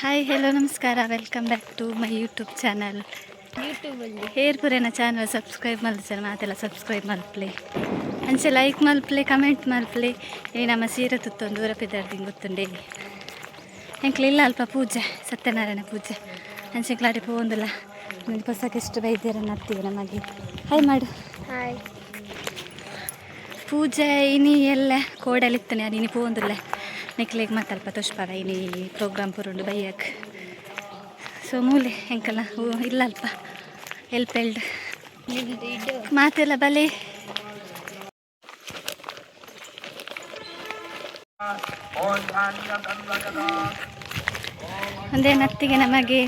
Hi hello ನಮಸ್ಕಾರ, welcome back to my YouTube channel. ಯೂಟ್ಯೂಬಲ್ಲಿ ಹೇರ್ಪುರೇನ ಚಾನಲ್ ಸಬ್ಸ್ಕ್ರೈಬ್ ಮಲ್ಚರ ಮಾತೆಲ್ಲ ಸಬ್ಸ್ಕ್ರೈಬ್ ಮಲ್ಪ್ಲೆ ಅಂಚೆ ಲೈಕ್ ಮಲ್ಪ್ಲೆ ಕಮೆಂಟ್ ಮಲ್ಪ್ಲೆ. ಈ ನಮ್ಮ ಸೀರೆ ತುತ್ತೊಂದು ಊರಪಿದ್ದಾರ್ದಿಂಗೆ ಗೊತ್ತುಂಡೆ ಎಂಕ್ಲಿಲ್ಲ ಅಲ್ಪ ಪೂಜೆ, ಸತ್ಯನಾರಾಯಣ ಪೂಜೆ ಅಂಚೆಕ್ಲಾಡಿ ಪೋಂದಿಲ್ಲ. ನಿಮ್ಗೆ ಹೊಸಕ್ಕೆ ಎಷ್ಟು ಬೈದ್ಯರನ್ನ ಹತ್ತೀವಿ ನಮಗೆ. ಹಾಯ್ ಮಾಡು. ಹಾಯ್. ಪೂಜೆ ಇನಿ ಎಲ್ಲ ಕೋಡಲಿತ್ತಾನೆ ಅದು ಇನಿ ಪೋಂದಿಲ್ಲ ನೆಕ್ಲೆಗೆ ಮಾತಲ್ಪ ತುಷ್ಪಾರ ಇನಿ ಪ್ರೋಗ್ರಾಮ್ ಪುರುಂಡು ಬೈಯಕ್. ಸೊ ಮೂಲೆ ಎಂಕಲ್ಲ ಇಲ್ಲ ಅಲ್ಪ ಎಲ್ಪೆಲ್ಡ್ ಮಾತೆಲ್ಲ ಬಲೆ. ಒಂದೇ ನತ್ತಿಗೆ ನಮಗೆ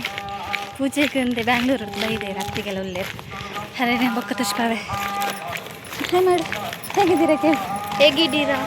ಪೂಜೆಗೆ ಒಂದೇ ಬ್ಯಾಂಗ್ಳೂರು ಬೈದೆ ನತ್ತಿಗೆಲ್ಲ ಒಳ್ಳೆ ಹರೇ ಬೊಕ್ಕ ತುಷ್ಪಾವೆ. ಹಾಯ್ ಮಾಡು. ಹೇಗಿದ್ದೀರಾ ಕೇಳಿ. ಹೇಗಿದ್ದೀರಾ?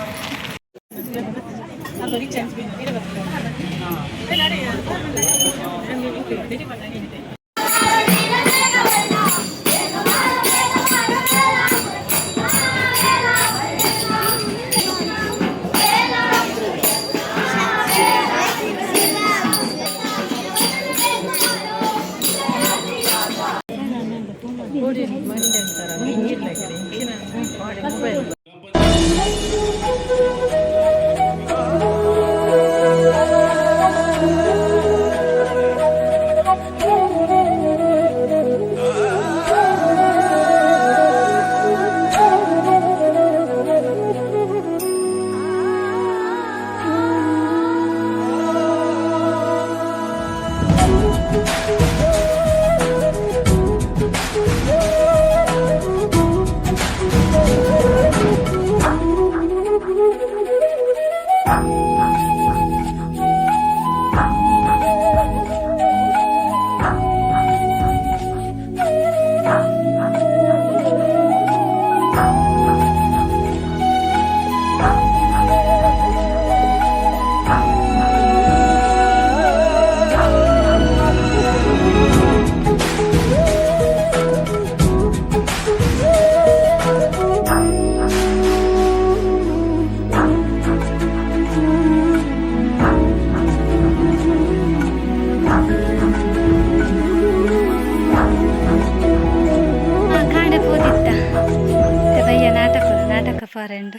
ಫಾರೆಂಡ್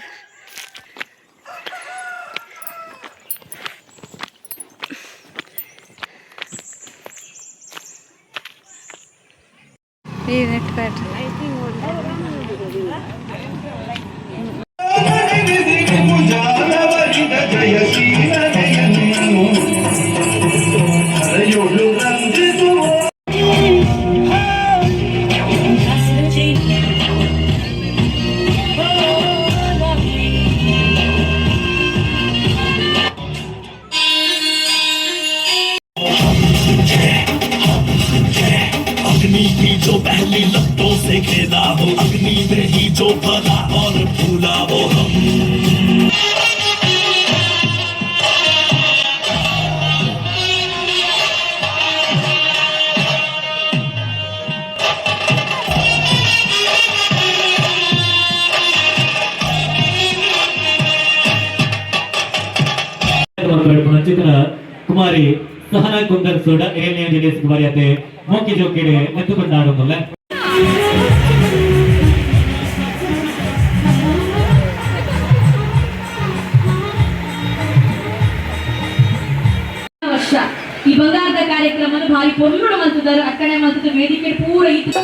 ಈ ನೆಟ್ ಬ್ಯಾಟ್ರಿ जो पहली लपटों से खेला वो अग्नि में ही जो भला और भूला वो हम. कुमारी सहना कुंदर सोडा एने दिनेश कुमारी आते मोकी जोकिडे ಎತ್ತುಕೊಂಡಾಡುವುದಿಲ್ಲ. ವರ್ಷ ಈ ಬಂಗಾರದ ಕಾರ್ಯಕ್ರಮವನ್ನು ಭಾರಿ ಪೊರ್ಲುಡು ಮಂತದರು ಅಕ್ಕಡೆ ಮಂತದ ವೇದಿಕೆ ಪೂರ ಇತ್ತು.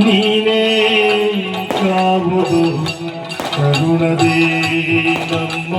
ನೀನೇ ಕಾವುದು ಕರುಣದೇ ನಮ್ಮ